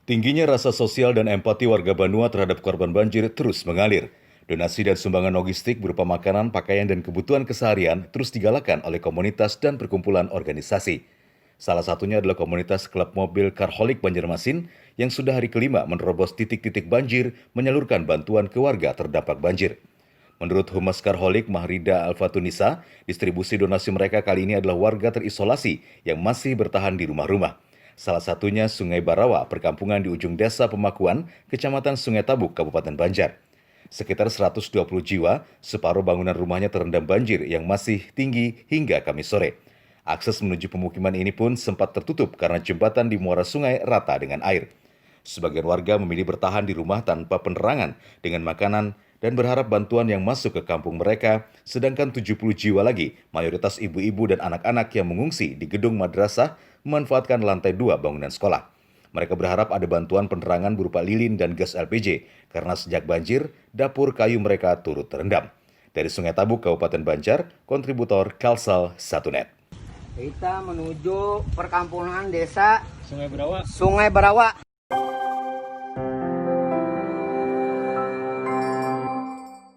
Tingginya rasa sosial dan empati warga Banua terhadap korban banjir terus mengalir. Donasi dan sumbangan logistik berupa makanan, pakaian, dan kebutuhan keseharian terus digalakan oleh komunitas dan perkumpulan organisasi. Salah satunya adalah komunitas klub mobil Karholik Banjarmasin yang sudah hari kelima menerobos titik-titik banjir menyalurkan bantuan ke warga terdampak banjir. Menurut Humas Karholik Mahrida Alfatunisa, distribusi donasi mereka kali ini adalah warga terisolasi yang masih bertahan di rumah-rumah. Salah satunya Sungai Barawa, perkampungan di ujung desa Pemakuan, Kecamatan Sungai Tabuk, Kabupaten Banjar. Sekitar 120 jiwa, separuh bangunan rumahnya terendam banjir yang masih tinggi hingga Kamis sore. Akses menuju pemukiman ini pun sempat tertutup karena jembatan di muara sungai rata dengan air. Sebagian warga memilih bertahan di rumah tanpa penerangan dengan makanan dan berharap bantuan yang masuk ke kampung mereka, sedangkan 70 jiwa lagi, mayoritas ibu-ibu dan anak-anak yang mengungsi di gedung madrasah memanfaatkan lantai 2 bangunan sekolah. Mereka berharap ada bantuan penerangan berupa lilin dan gas LPG, karena sejak banjir, dapur kayu mereka turut terendam. Dari Sungai Tabuk, Kabupaten Banjar, kontributor Kalsel 1net. Kita menuju perkampungan desa Sungai Berawa. Sungai Barawa.